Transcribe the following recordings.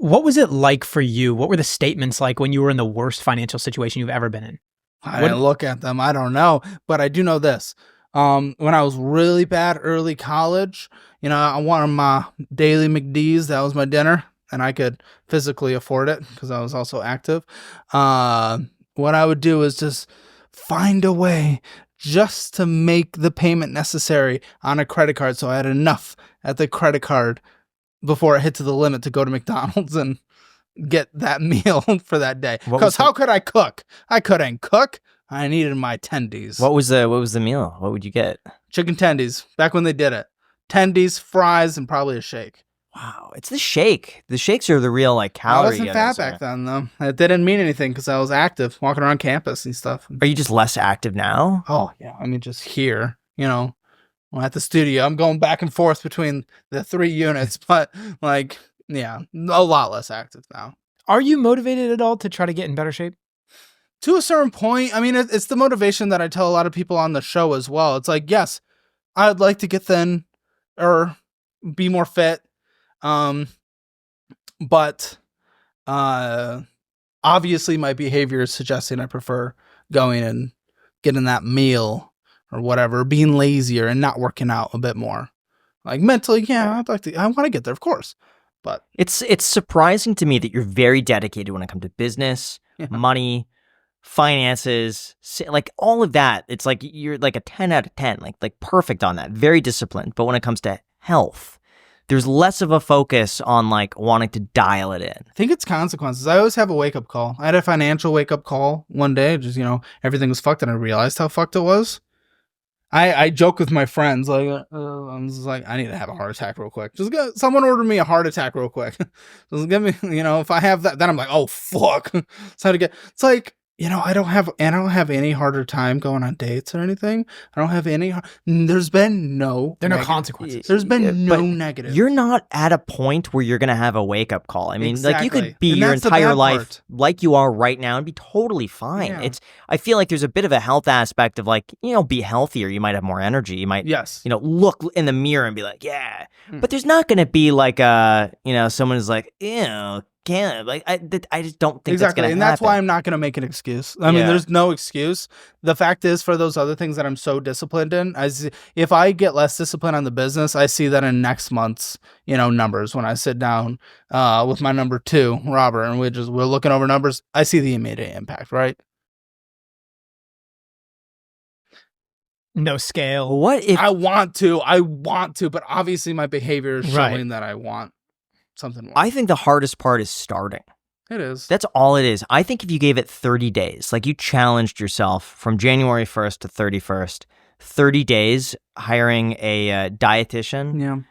What was it like for you? What were the statements like when you were in the worst financial situation you've ever been in? I didn't look at them. I don't know, but I do know this. When I was really bad early college, I wanted my daily McD's. That was my dinner, and I could physically afford it because I was also active. What I would do is just find a way just to make the payment necessary on a credit card, so I had enough at the credit card before it hit to the limit to go to McDonald's and get that meal for that day. Because how could I cook? I couldn't cook. I needed my tendies. What was the meal? What would you get? Chicken tendies, back when they did it. Tendies, fries, and probably a shake. Wow, it's the shake. The shakes are the real calorie. I wasn't fat back then, though. It didn't mean anything because I was active, walking around campus and stuff. Are you just less active now? Oh, yeah. I mean, just here, at the studio. I'm going back and forth between the 3 units, but yeah, a lot less active now. Are you motivated at all to try to get in better shape? To a certain point. I mean, it's the motivation that I tell a lot of people on the show as well. It's like, yes, I'd like to get thin or be more fit. But obviously my behavior is suggesting I prefer going and getting that meal or whatever, being lazier and not working out a bit more. Like mentally, yeah, I want to get there, of course. But it's surprising to me that you're very dedicated when it comes to business, money, finances, like all of that. It's like you're like a 10 out of 10, like perfect on that, very disciplined. But when it comes to health, there's less of a focus on like wanting to dial it in. I think it's consequences. I always have a wake up call. I had a financial wake up call one day, just, everything was fucked and I realized how fucked it was. I joke with my friends, I'm just like, I need to have a heart attack real quick. Someone order me a heart attack real quick. Just give me, if I have that, then I'm like, oh fuck. It's like, I don't have any harder time going on dates or anything. I don't have any. There's been no. There are no consequences. There's been no negative. You're not at a point where you're gonna have a wake up call. I mean, exactly. Like you could be your entire life like you are right now and be totally fine. Yeah. I feel like there's a bit of a health aspect of like, be healthier. You might have more energy. You might, look in the mirror and be like, yeah. But there's not gonna be like someone who's like, ew. I just don't think that's gonna happen. And that's why I'm not gonna make an excuse. I mean, there's no excuse. The fact is, for those other things that I'm so disciplined in, if I get less disciplined on the business, I see that in next month's numbers when I sit down with my number 2, Robert, and we're looking over numbers. I see the immediate impact, right? No scale. What if I want to, but obviously my behavior is showing that I want something more. I think the hardest part is starting. It is. That's all it is. I think if you gave it 30 days, like you challenged yourself from January 1st to 31st, 30 days hiring a dietitian,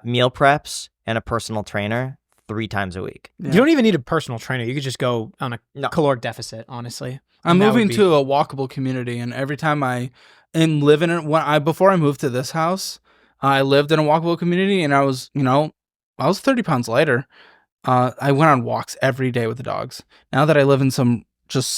meal preps, and a personal trainer 3 times a week. Yeah. You don't even need a personal trainer. You could just go on a caloric deficit, honestly. I'm moving to a walkable community, and every time I am living in before I moved to this house, I lived in a walkable community, and I was 30 pounds lighter. I went on walks every day with the dogs. Now that I live in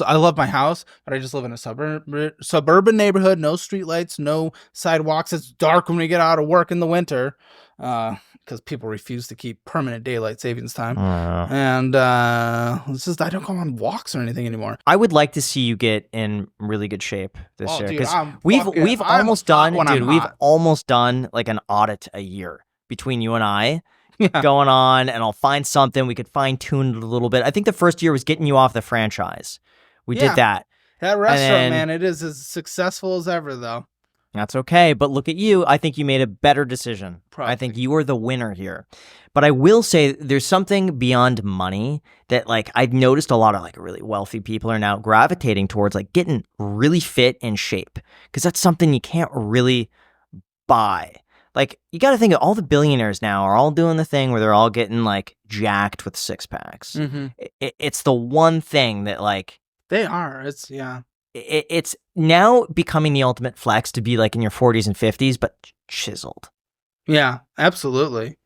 I love my house, but I just live in a suburban neighborhood, no streetlights, no sidewalks. It's dark when we get out of work in the winter because people refuse to keep permanent daylight savings time. And it's just, I don't go on walks or anything anymore. I would like to see you get in really good shape this year because we've almost done like an audit a year between you and I. Going on, and I'll find something. We could fine tune it a little bit. I think the first year was getting you off the franchise. We did that. That restaurant, man, it is as successful as ever, though. That's okay, but look at you. I think you made a better decision. Probably. I think you are the winner here. But I will say there's something beyond money that like I've noticed a lot of like really wealthy people are now gravitating towards like getting really fit and shape because that's something you can't really buy. Like, you got to think of all the billionaires now are all doing the thing where they're all getting, like, jacked with 6-packs. Mm-hmm. It's the one thing that, like... They are. It's now becoming the ultimate flex to be, like, in your 40s and 50s, but chiseled. Yeah, absolutely.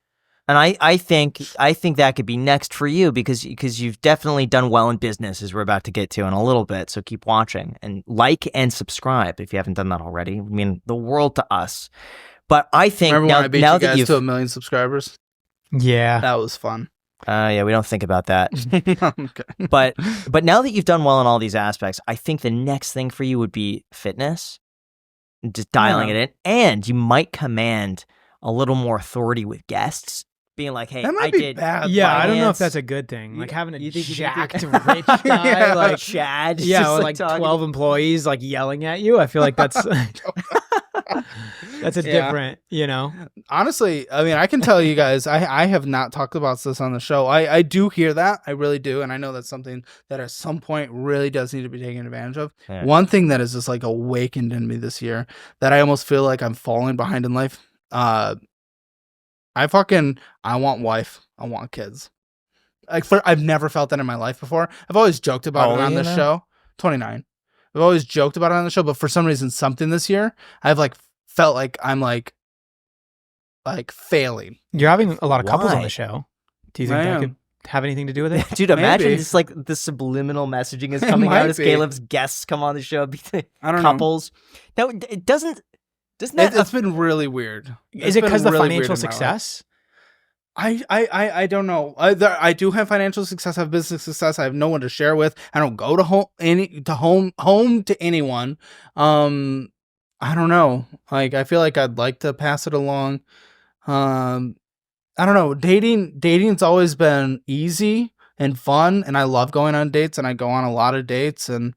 And I think that could be next for you because you've definitely done well in business, as we're about to get to in a little bit. So keep watching. And like and subscribe if you haven't done that already. I mean, the world to us. But I think remember when I beat you guys to 1 million subscribers? Yeah. That was fun. Yeah, we don't think about that. Okay. But now that you've done well in all these aspects, I think the next thing for you would be fitness, just dialing it in, and you might command a little more authority with guests, being like, "Hey, That might I be did bad. Yeah, I don't know if finance." that's a good thing. Like having a You think- jacked rich guy, Yeah. like Chad, yeah, just, or like talking. 12 employees like yelling at you. I feel like that's that's a Yeah. different, you know. Honestly, I mean, I can tell you guys, I have not talked about this on the show. I do hear that. I really do. And I know that's something that at some point really does need to be taken advantage of. Yeah. One thing that has just like awakened in me this year that I almost feel like I'm falling behind in life. I want wife. I want kids. I've never felt that in my life before. I've always joked about How it old are on you the now? show. 29. I've always joked about it on the show, but for some reason, something this year, I've like felt like I'm like failing. You're having a lot of couples on Why? the show. Do you think I that am. could have anything to do with it? Dude, imagine Maybe. just like the subliminal messaging is It coming out might as be. Caleb's guests come on the show, be the I don't know. couples. Now, it doesn't that It's been really weird. Is It's it been because the really financial weird in my life. success? I don't know. I do have financial success. I have business success. I have no one to share with. I don't go to home to anyone. I don't know. Like I feel like I'd like to pass it along. I don't know. Dating's always been easy and fun, and I love going on dates, and I go on a lot of dates, and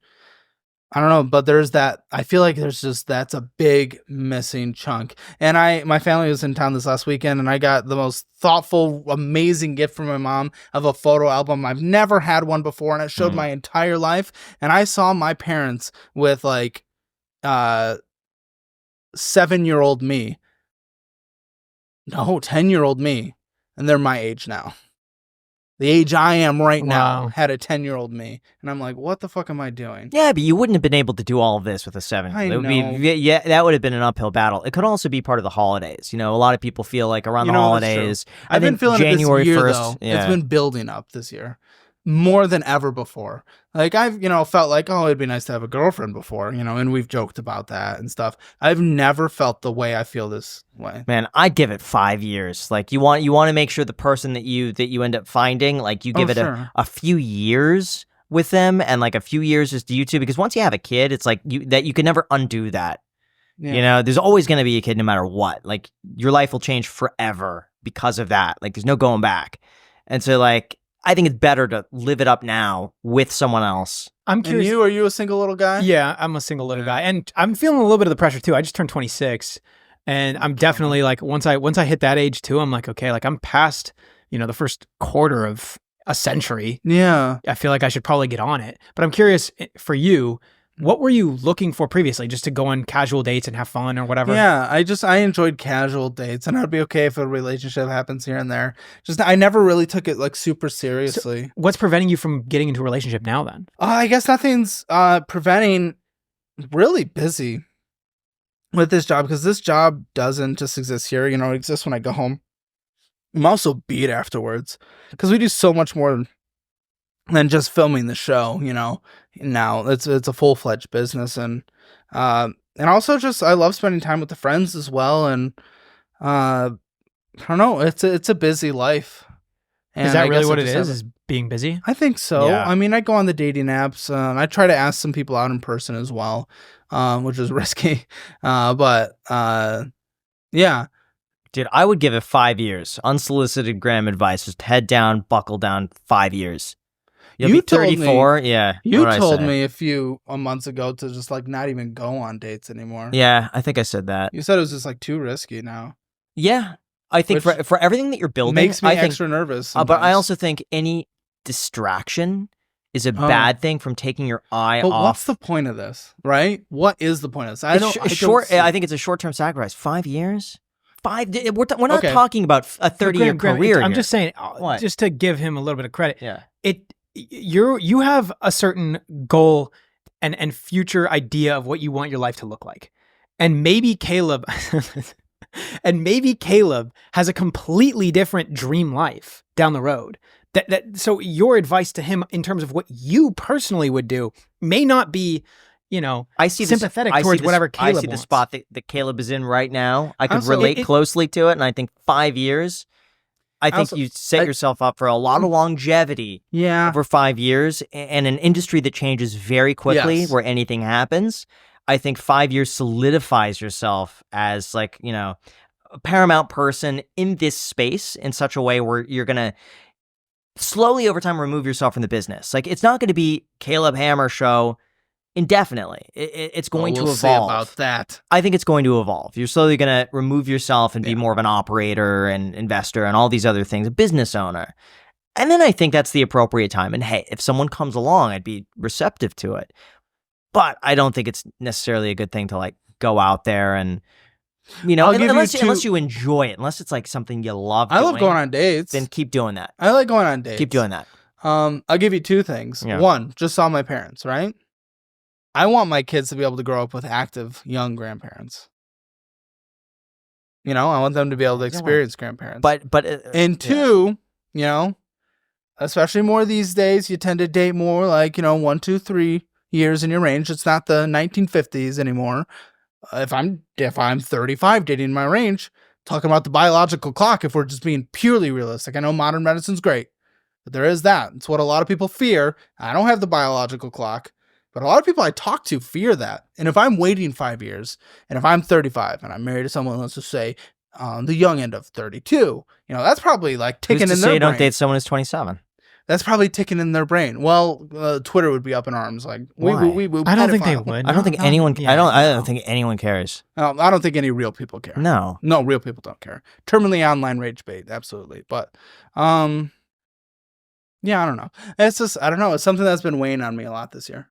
I don't know, but there's that. I feel like that's a big missing chunk. And my family was in town this last weekend, and I got the most thoughtful, amazing gift from my mom of a photo album. I've never had one before, and it showed my entire life. And I saw my parents with like 7-year-old me. No, 10-year-old me, and they're my age now. The age I am right now Wow. had a 10-year-old me, and I'm like, what the fuck am I doing? Yeah, but you wouldn't have been able to do all of this with a 7. I It would know. yeah, that would have been an uphill battle. It could also be part of the holidays. You know, a lot of people feel like around the You know, that's true. holidays. I've been think feeling January it this year, 1st. though. Yeah. It's been building up this year more than ever before. Like I've, felt like, oh, it'd be nice to have a girlfriend before, and we've joked about that and stuff. I've never felt the way I feel this way. Man, I'd give it 5 years. Like you want to make sure the person that you end up finding, like you give it sure. a few years with them, and like a few years just you two, because once you have a kid, it's like you can never undo that. Yeah. There's always going to be a kid no matter what. Like your life will change forever because of that. Like there's no going back. And so like I think it's better to live it up now with someone else. I'm And curious. are you a single little guy? Yeah, I'm a single little guy, and I'm feeling a little bit of the pressure too. I just turned 26, and I'm definitely like once I hit that age too, I'm like, okay, like I'm past the first quarter of a century. Yeah. I feel like I should probably get on it. But I'm curious for you, what were you looking for previously? Just to go on casual dates and have fun or whatever? Yeah, I enjoyed casual dates, and I'd be okay if a relationship happens here and there. Just I never really took it like super seriously. What's preventing you from getting into a relationship now then? I guess nothing's preventing. Really busy with this job because this job doesn't just exist here. It exists when I go home. I'm also beat afterwards because we do so much more than just filming the show. Now it's a full-fledged business, and also just I love spending time with the friends as well. And I don't know, it's a busy life. And Is that I really guess what I it just is? have- Is being busy? I think so. Yeah. I mean, I go on the dating apps. I try to ask some people out in person as well, which is risky. But yeah. Dude, I would give it 5 years. Unsolicited Graham advice. Just head down, buckle down, 5 years. You'll You be told me- 34. Yeah. You What'd I told say? me a few months ago to just like not even go on dates anymore. Yeah, I think I said that. You said it was just like too risky now. Yeah. I think Which for everything that you're building, Makes me I think, extra nervous. but I sometimes. also think any distraction is a Oh. bad thing from taking your eye But off. what's the point of this, right? What is the point of this? I don't. I think it's a short-term sacrifice. 5 years? We're not Okay. talking about a 30-year Graham, career I'm here. just saying, What? just to give him a little bit of credit. Yeah. You have a certain goal and future idea of what you want your life to look like, and maybe Caleb has a completely different dream life down the road. So your advice to him in terms of what you personally would do may not be, I see sympathetic I see towards the- whatever I Caleb see the wants. spot that Caleb is in right now. I could Also, relate it- closely to it, and I think 5 years. I think you set yourself up for a lot of longevity over 5 years, and an industry that changes very quickly where anything happens. I think 5 years solidifies yourself as like, you know, a paramount person in this space in such a way where you're going to slowly over time remove yourself from the business. Like, it's not going to be Caleb Hammer show indefinitely. It's going to evolve. See about that. I think it's going to evolve. You're slowly going to remove yourself and be more of an operator and investor and all these other things, a business owner. And then I think that's the appropriate time. And hey, if someone comes along, I'd be receptive to it. But I don't think it's necessarily a good thing to like go out there and, you know, unless you enjoy it, unless it's like something you love doing. I love going on dates. Then keep doing that. I like going on dates. Keep doing that. I'll give you 2 things. Yeah. One, just saw my parents, right? I want my kids to be able to grow up with active young grandparents. You know, I want them to be able to experience grandparents. But and 2, you know, especially more these days, you tend to date more like, you know, 1, 2, 3 years in your range. It's not the 1950s anymore. If I'm 35 dating my range, talking about the biological clock, if we're just being purely realistic. I know modern medicine's great, but there is that. It's what a lot of people fear. I don't have the biological clock. But a lot of people I talk to fear that. And if I'm waiting 5 years, and if I'm 35 and I'm married to someone, let's just say the young end of 32, you know, that's probably like ticking in their brain. You don't date someone who's 27. That's probably ticking in their brain. Well, Twitter would be up in arms. Like, I don't think they would. I don't think anyone. I don't think anyone cares. I don't think any real people care. No, real people don't care. Terminally online rage bait, absolutely. But, yeah, I don't know. It's just, I don't know. It's something that's been weighing on me a lot this year.